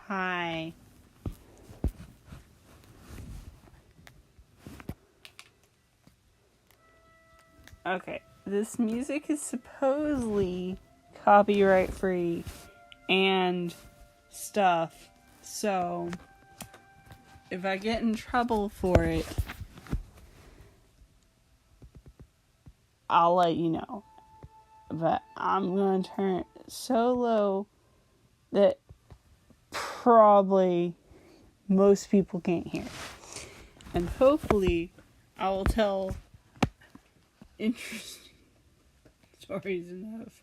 Hi. Okay, this music is supposedly copyright free and stuff, so if I get in trouble for it, I'll let you know. But I'm going to turn it so low that probably most people can't hear. And hopefully I will tell interesting stories enough.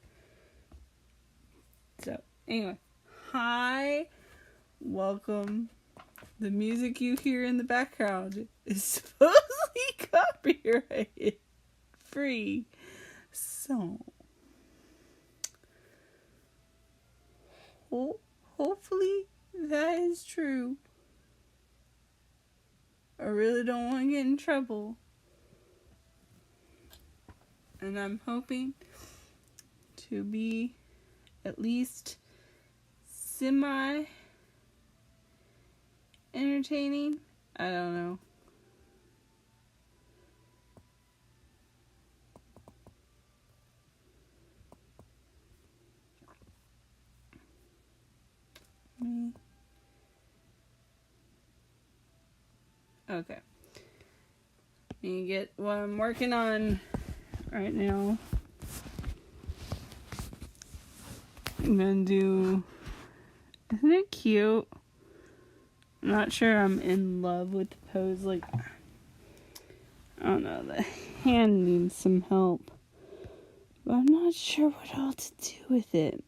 So, anyway. Hi. Welcome. The music you hear in the background is supposedly copyrighted free. So, hopefully that is true. I really don't want to get in trouble. And I'm hoping to be at least semi-entertaining. I don't know. Okay. You get what I'm working on right now. I'm gonna do. Isn't it cute? I'm not sure I'm in love with the pose. Like, I don't know. The hand needs some help. But I'm not sure what all to do with it.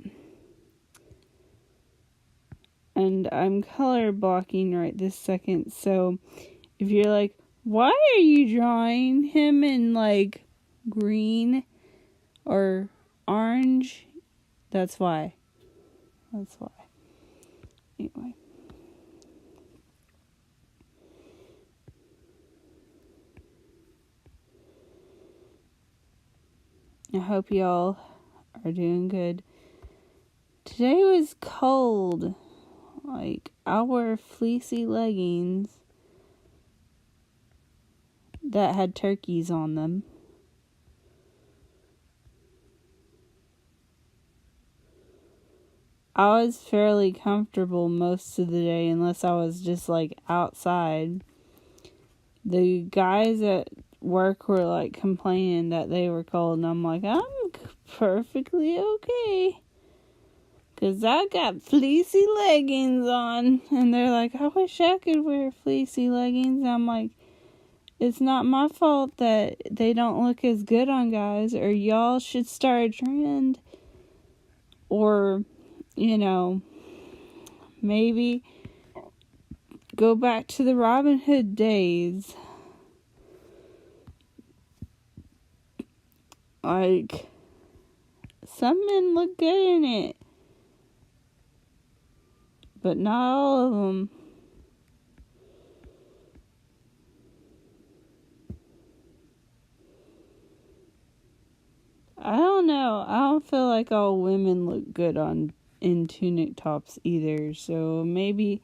And I'm color blocking right this second. So if you're like, why are you drawing him in like green or orange? That's why. Anyway. I hope y'all are doing good. Today was cold. Like, I wore fleecy leggings that had turkeys on them. I was fairly comfortable most of the day unless I was just like outside. The guys at work were like complaining that they were cold, and I'm like, I'm perfectly okay. Because I got fleecy leggings on. And they're like, I wish I could wear fleecy leggings. I'm like, it's not my fault that they don't look as good on guys. Or y'all should start a trend. Or, maybe go back to the Robin Hood days. Like, some men look good in it. But not all of them. I don't know. I don't feel like all women look good in tunic tops either. So maybe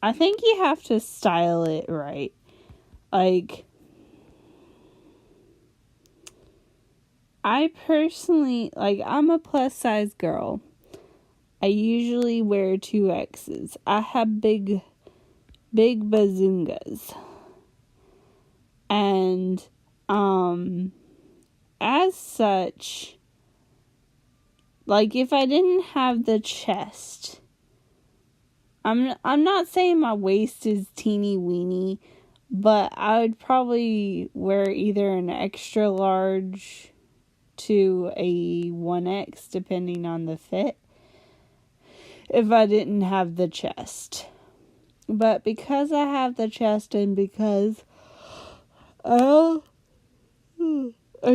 I think you have to style it right. Like, I personally, I'm a plus size girl. I usually wear 2Xs. I have big bazoongas. And, as such, like, if I didn't have the chest, I'm not saying my waist is teeny weeny, but I would probably wear either an extra large to a 1X, depending on the fit, if I didn't have the chest. But because I have the chest and because I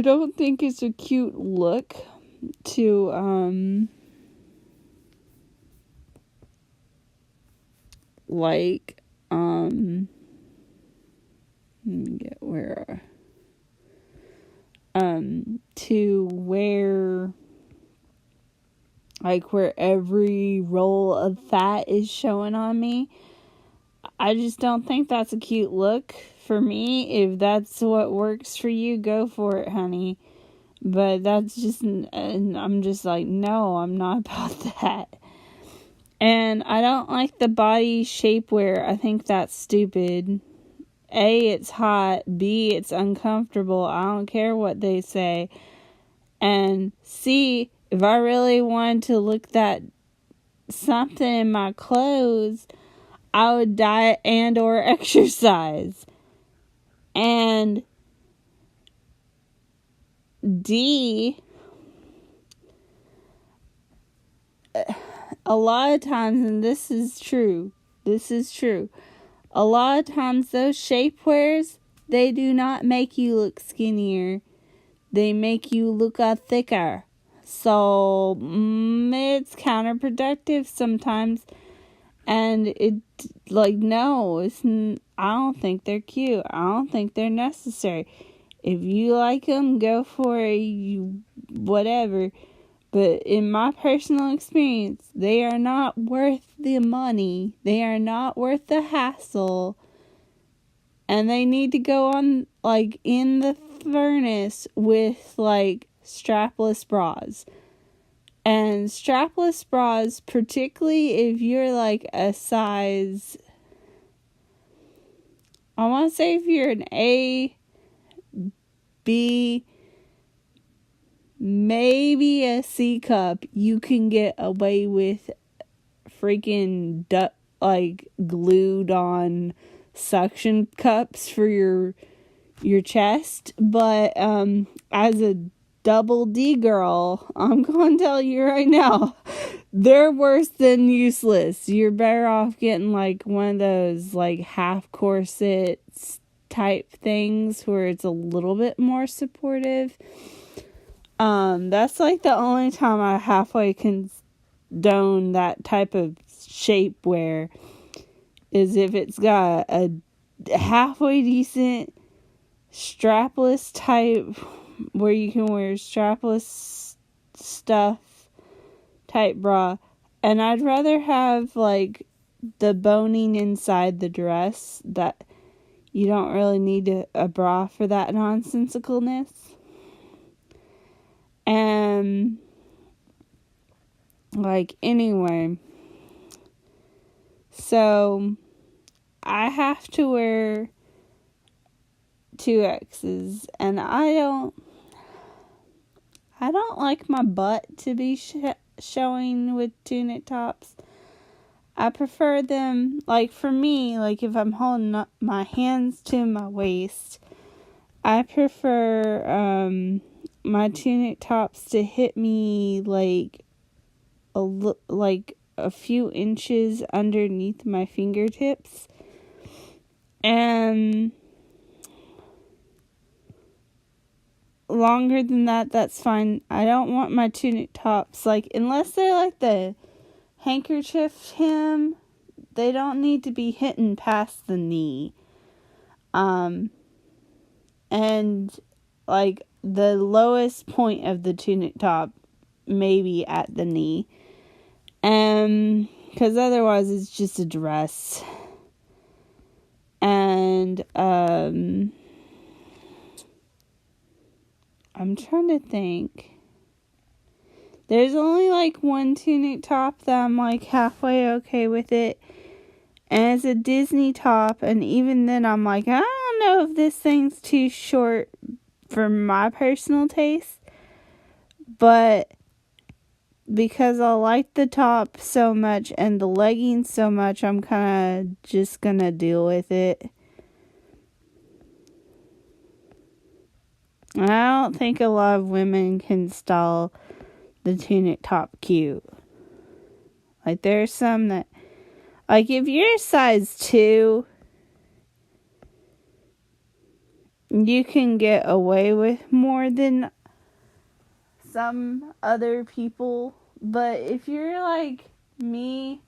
don't think it's a cute look to to wear like where every roll of fat is showing on me. I just don't think that's a cute look for me. If that's what works for you, go for it, honey. But that's just, and I'm just like, no, I'm not about that. And I don't like the body shapewear. I think that's stupid. A, it's hot. B, it's uncomfortable. I don't care what they say. And C, if I really wanted to look that something in my clothes, I would diet and or exercise. And D, a lot of times, and this is true, a lot of times those shapewears, they do not make you look skinnier. They make you look thicker. So, it's counterproductive sometimes. And it, like, no, I don't think they're cute. I don't think they're necessary. If you like them, go for it, whatever. But in my personal experience, they are not worth the money. They are not worth the hassle. And they need to go on, like, in the furnace with, like, strapless bras. And strapless bras, particularly if you're, like, a size, I want to say if you're an A, B, maybe a C cup, you can get away with freaking, like, glued on suction cups for your chest. But as a double D girl, I'm going to tell you right now, they're worse than useless. You're better off getting, like, one of those, like, half corsets type things where it's a little bit more supportive. That's, like, the only time I halfway condone that type of shapewear is if it's got a halfway decent strapless type where you can wear strapless stuff type bra. And I'd rather have, like, the boning inside the dress. That you don't really need a bra for that nonsensicalness. And, like, anyway, so I have to wear 2X's, and I don't like my butt to be showing with tunic tops. I prefer them, like, for me, like, if I'm holding up my hands to my waist, I prefer my tunic tops to hit me, like, a few inches underneath my fingertips. And longer than that, that's fine. I don't want my tunic tops, like, unless they're like the handkerchief hem, they don't need to be hitting past the knee. And, like, the lowest point of the tunic top maybe at the knee. Because otherwise it's just a dress. And, I'm trying to think. There's only, like, one tunic top that I'm, like, halfway okay with it. And it's a Disney top. And even then I'm like, I don't know if this thing's too short for my personal taste. But because I like the top so much and the leggings so much, I'm kind of just gonna deal with it. I don't think a lot of women can style the tunic top cute. Like, there's some that, like, if you're a size 2, you can get away with more than some other people. But if you're like me,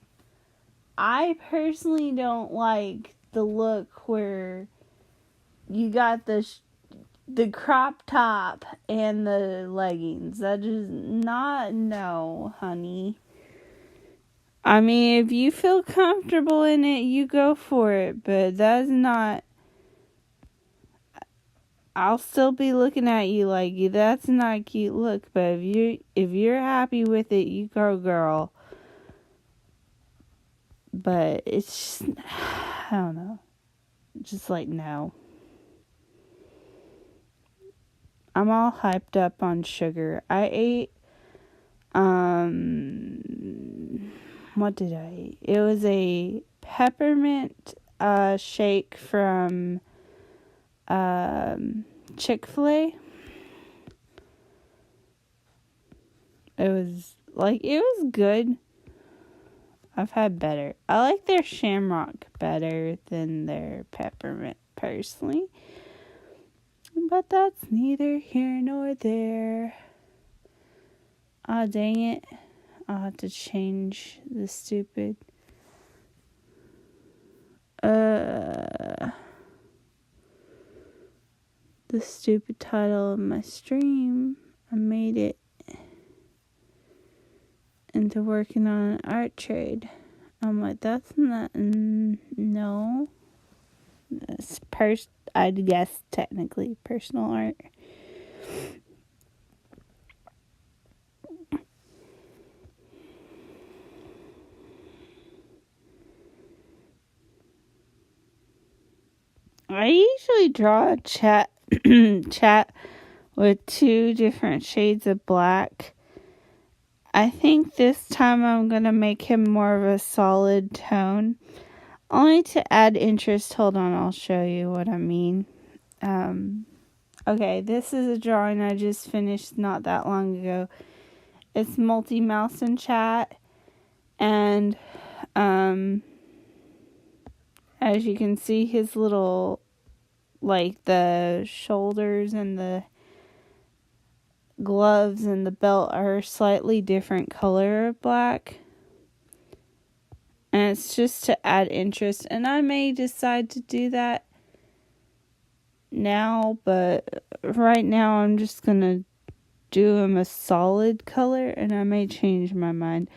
I personally don't like the look where you got the the crop top and the leggings. That is not, no, honey. I mean, if you feel comfortable in it, you go for it, but that's not, I'll still be looking at you like, that's not a cute look, but if you're happy with it, you go, girl. But it's just, I don't know. Just like, no. I'm all hyped up on sugar. I ate, what did I eat? It was a peppermint, shake from, Chick-fil-A. It was good. I've had better. I like their shamrock better than their peppermint, personally. But that's neither here nor there. Ah, dang it. I'll have to change the stupid... the stupid title of my stream. I made it into working on an art trade. I'm like, that's not... no. It's I guess technically personal art. I usually draw a chat with 2 different shades of black. I think this time I'm going to make him more of a solid tone. Only to add interest. Hold on, I'll show you what I mean. Okay, this is a drawing I just finished not that long ago. It's multi-mouse and chat. And, as you can see, his little, like, the shoulders and the gloves and the belt are slightly different color of black. And it's just to add interest. And I may decide to do that now, but right now I'm just going to do him a solid color, and I may change my mind.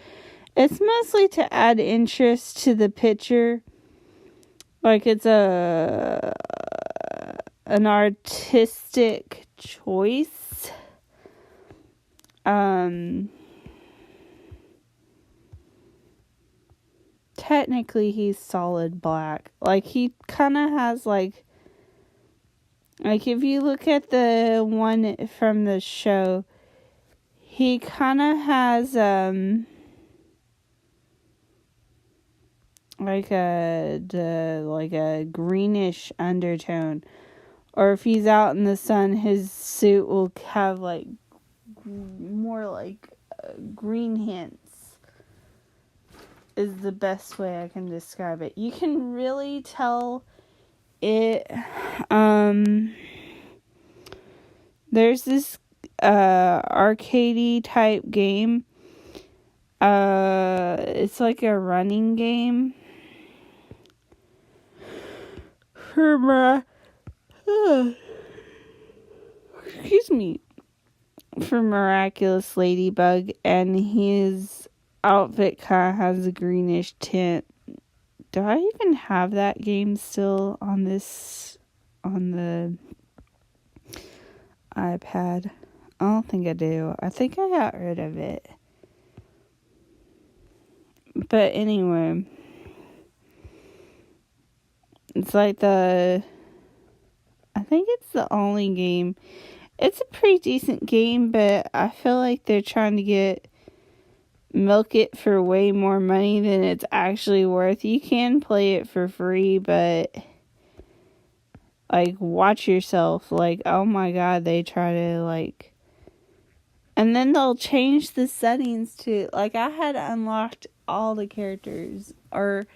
It's mostly to add interest to the picture. Like, it's an artistic choice. Technically he's solid black. Like, he kind of has like if you look at the one from the show, he kind of has like a greenish undertone. Or if he's out in the sun, his suit will have like more like green hints. Is the best way I can describe it. You can really tell it. There's this arcade type game. It's like a running game. Excuse me. For Miraculous Ladybug, and his outfit kind of has a greenish tint. Do I even have that game still on the iPad? I don't think I do. I think I got rid of it. But anyway, it's like I think it's the only game. It's a pretty decent game, but I feel like they're trying to milk it for way more money than it's actually worth. You can play it for free, but like, watch yourself. Like, oh my god, they try to like, and then they'll change the settings to, like, I had unlocked all the characters, or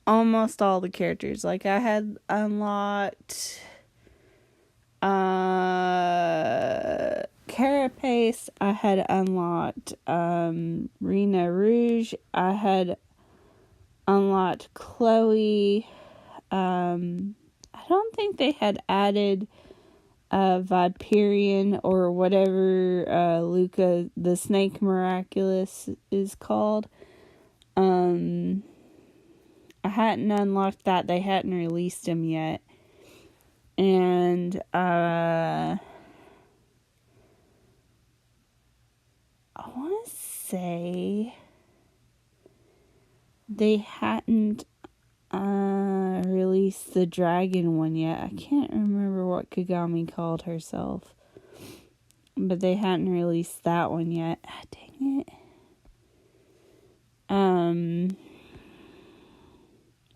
almost all the characters. Like, I had unlocked Carapace, I had unlocked Rena Rouge, I had unlocked Chloe. I don't think they had added Viperian or whatever Luca the Snake Miraculous is called. I hadn't unlocked that. They hadn't released him yet. And I want to say they hadn't released the dragon one yet. I can't remember what Kagami called herself. But they hadn't released that one yet. Ah, dang it.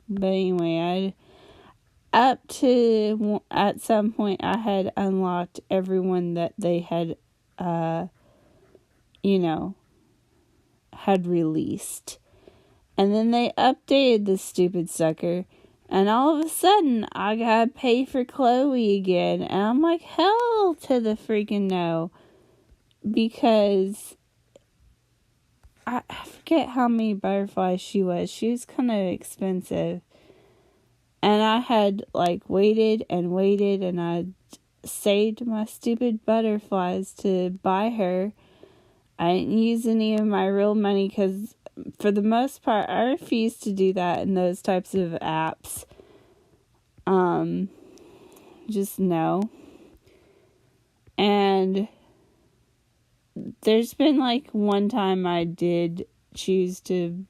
But anyway, at some point I had unlocked everyone that they had, had released. And then they updated the stupid sucker. And all of a sudden, I gotta pay for Chloe again. And I'm like, hell to the freaking no. Because I forget how many butterflies she was. She was kind of expensive. And I had, waited and I saved my stupid butterflies to buy her. I didn't use any of my real money because, for the most part, I refuse to do that in those types of apps. Just no. And there's been, one time I did choose to,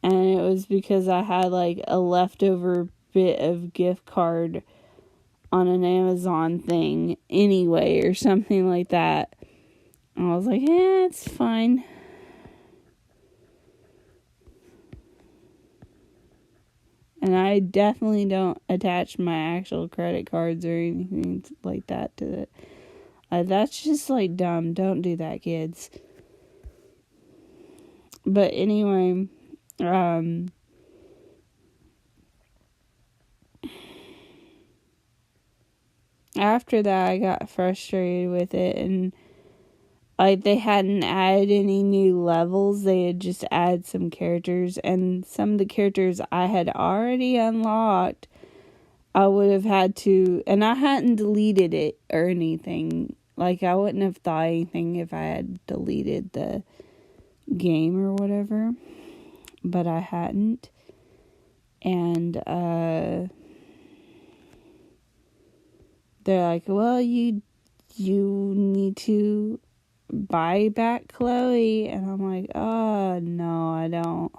and it was because I had, a leftover bit of gift card on an Amazon thing anyway, or something like that. And I was like, it's fine. And I definitely don't attach my actual credit cards or anything like that to it. That's just, dumb. Don't do that, kids. But anyway, after that, I got frustrated with it, and they hadn't added any new levels. They had just added some characters, and some of the characters I had already unlocked, I would have had to, and I hadn't deleted it or anything. I wouldn't have thought anything if I had deleted the game or whatever, but I hadn't. And they're like, well, you need to buy back Chloe. And I'm like, oh, no, I don't.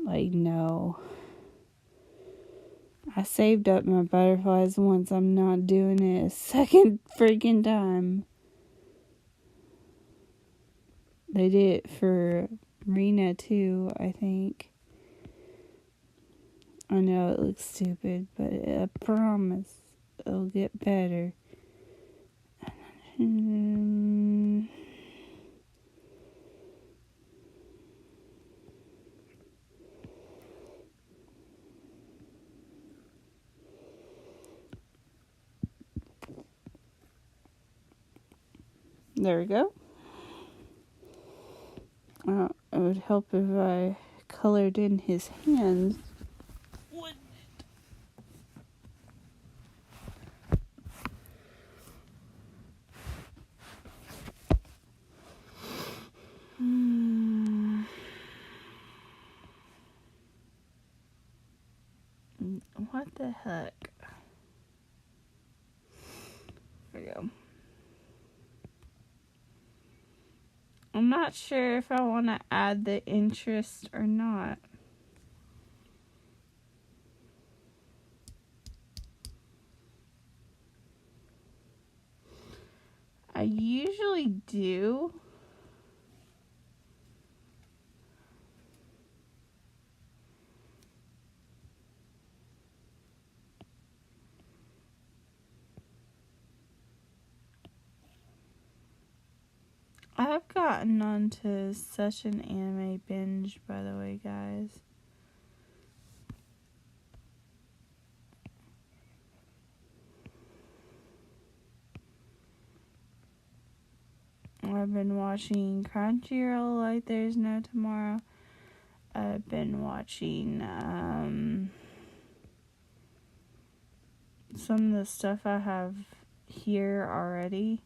No. I saved up my butterflies once. I'm not doing it a second freaking time. They did it for Rena too, I think. I know it looks stupid, but I promise it'll get better. There we go. It would help if I colored in his hands. What the heck? There we go. I'm not sure if I want to add the interest or not. I usually do. I've gotten onto such an anime binge, by the way, guys. I've been watching Crunchyroll like there's no tomorrow. I've been watching some of the stuff I have here already.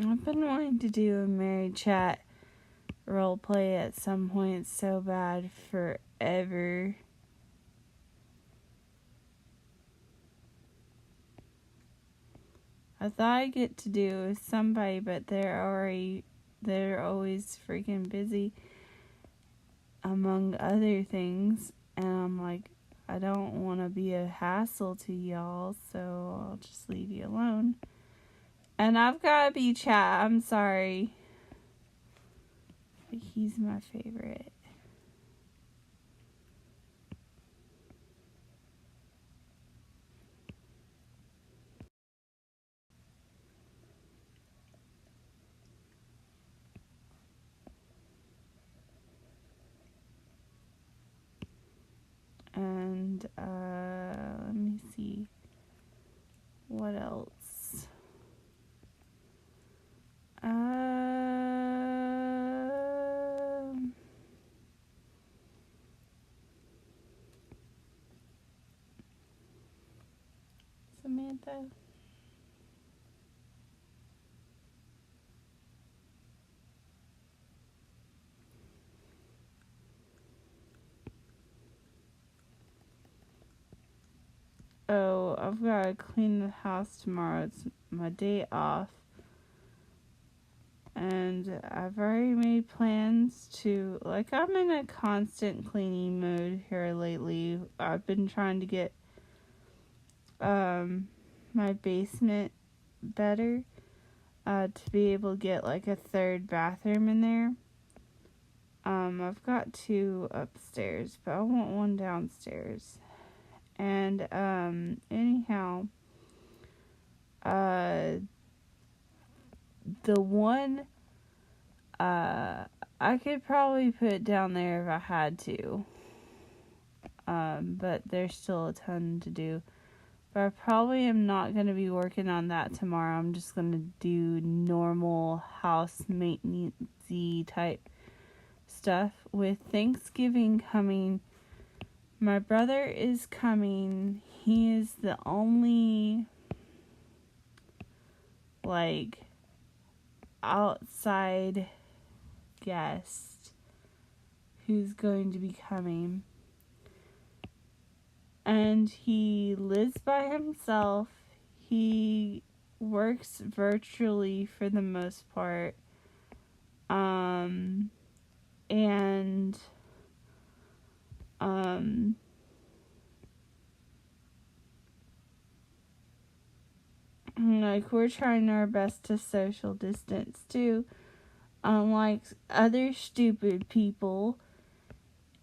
I've been wanting to do a married chat roleplay at some point so bad forever. I thought I'd get to do it with somebody, but they're always freaking busy among other things, and I'm like, I don't want to be a hassle to y'all, so I'll just leave you alone. And I've got to be chat, I'm sorry. But he's my favorite. And, let me see. What else? Samantha? Oh, I've got to clean the house tomorrow. It's my day off. And I've already made plans to, like, I'm in a constant cleaning mode here lately. I've been trying to get my basement better, to be able to get, like, a third bathroom in there. I've got 2 upstairs, but I want 1 downstairs. And, anyhow, the one, I could probably put it down there if I had to. But there's still a ton to do. But I probably am not going to be working on that tomorrow. I'm just going to do normal house maintenance-y type stuff. With Thanksgiving coming, my brother is coming. He is the only, like, outside guest who's going to be coming. And he lives by himself. He works virtually for the most part. Like, we're trying our best to social distance too, unlike other stupid people.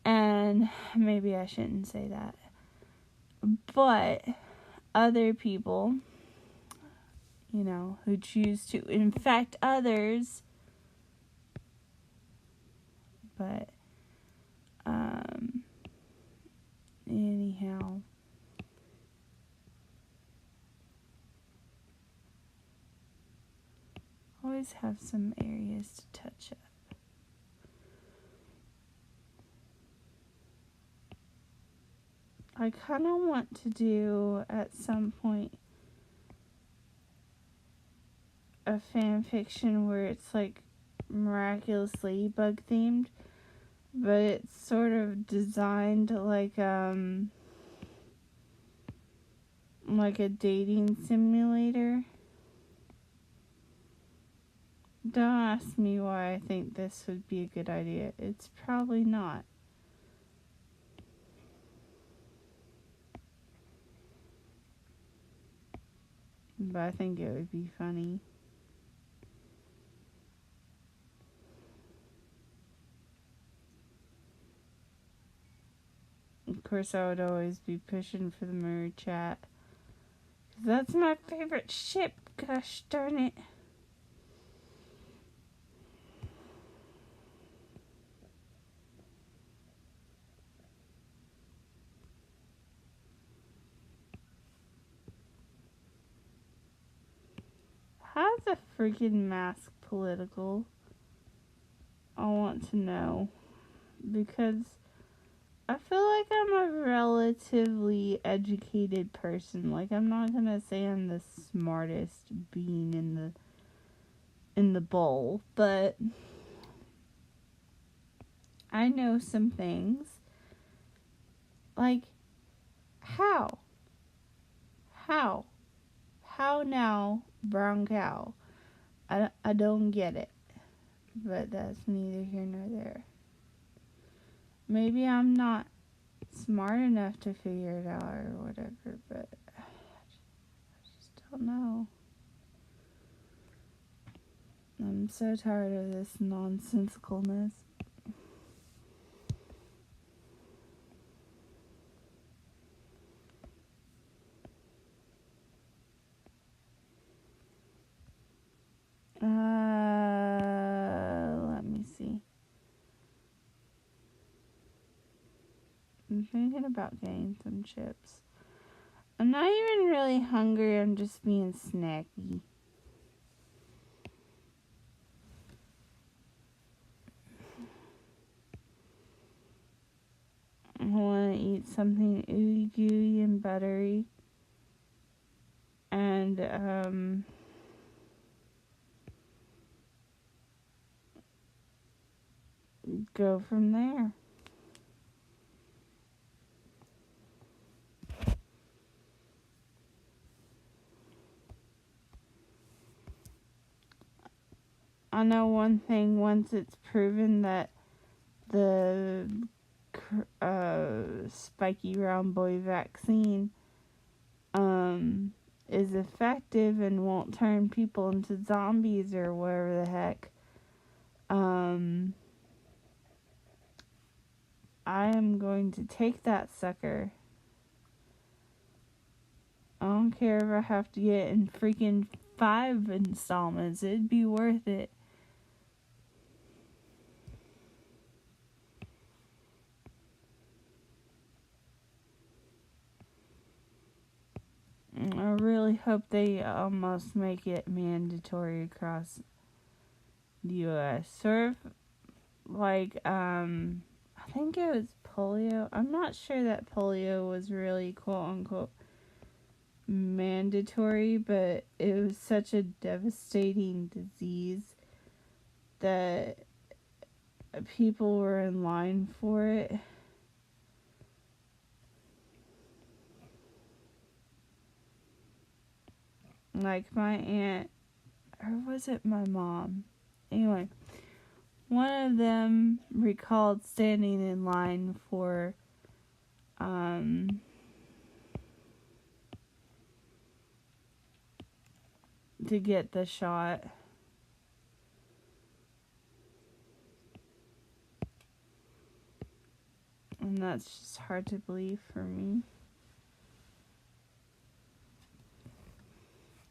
And maybe I shouldn't say that, but other people, you know, who choose to infect others. But anyhow, always have some areas to touch up. I kind of want to do at some point a fan fiction where it's like Miraculous Ladybug themed, but it's sort of designed like a dating simulator. Don't ask me why I think this would be a good idea. It's probably not. But I think it would be funny. course, I would always be pushing for the mirror chat. That's my favorite ship. Gosh darn it. How's a freaking mask political? I want to know. Because I feel like I'm a relatively educated person. Like, I'm not gonna say I'm the smartest being in the bowl, but I know some things. Like, how? How now, brown cow? I don't get it. But that's neither here nor there. Maybe I'm not smart enough to figure it out or whatever, but I just don't know. I'm so tired of this nonsensicalness. Let me see. I'm thinking about getting some chips. I'm not even really hungry, I'm just being snacky. I want to eat something ooey gooey and buttery. And, go from there. I know one thing, once it's proven that the spiky round boy vaccine is effective and won't turn people into zombies or whatever the heck, I am going to take that sucker. I don't care if I have to get in freaking 5 installments. It'd be worth it. I really hope they almost make it mandatory across the U.S. Sort of like, I think it was polio. I'm not sure that polio was really quote-unquote mandatory, but it was such a devastating disease that people were in line for it. Like my aunt, or was it my mom? Anyway, one of them recalled standing in line for to get the shot. And that's just hard to believe for me.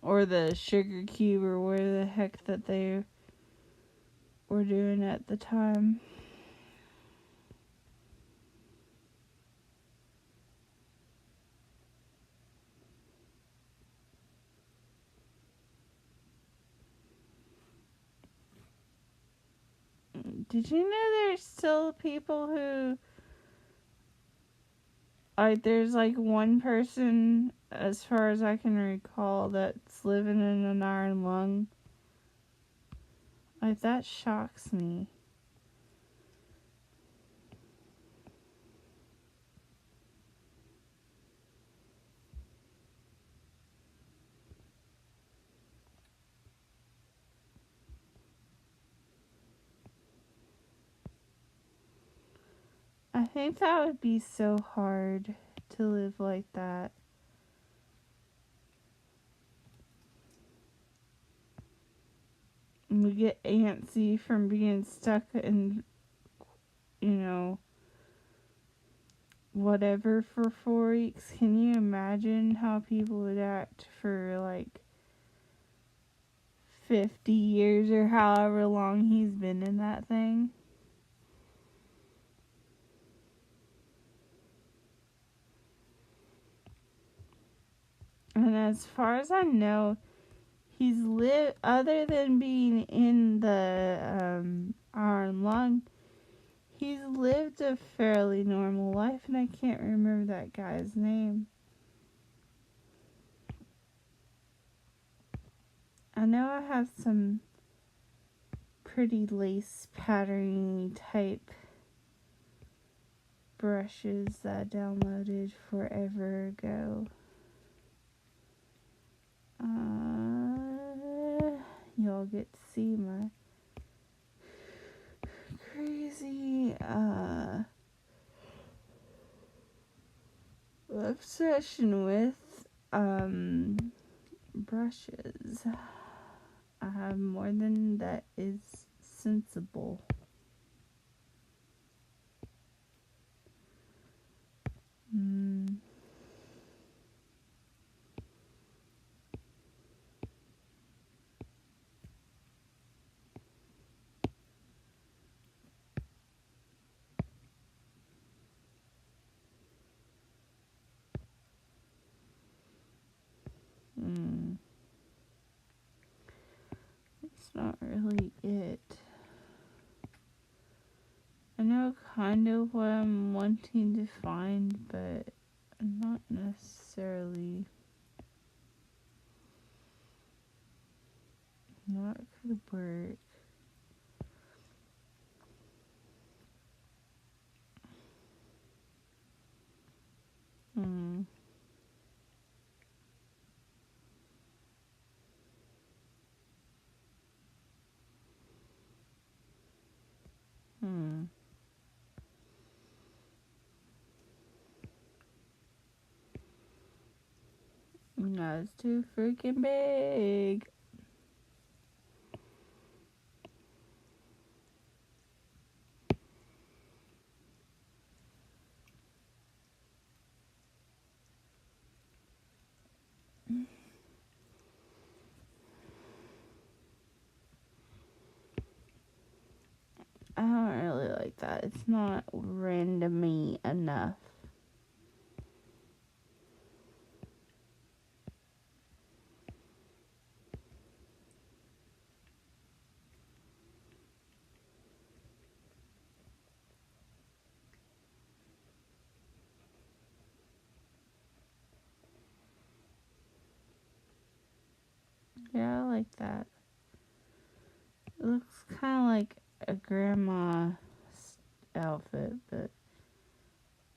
Or the sugar cube, or where the heck that they were doing at the time. Did you know there's still people who, like, there's like one person, as far as I can recall, that's living in an iron lung? Like, that shocks me. I think that would be so hard to live like that. And we get antsy from being stuck in, whatever for 4 weeks. Can you imagine how people would act for like 50 years or however long he's been in that thing? And as far as I know, he's lived, other than being in the iron lung, he's lived a fairly normal life, and I can't remember that guy's name. I know I have some pretty lace patterny type brushes that I downloaded forever ago. Y'all get to see my crazy obsession with brushes. I have more than that is sensible. It's not really it. I know kind of what I'm wanting to find, but not necessarily. Not could work. No, it's too freaking big. I don't really like that. It's not randomy enough. Yeah, I like that. It looks kind of like a grandma outfit, but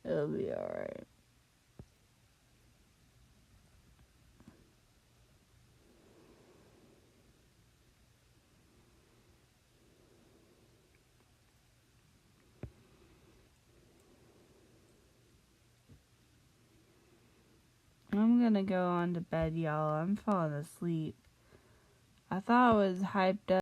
it'll be alright. I'm gonna go on to bed, y'all. I'm falling asleep. I thought I was hyped up.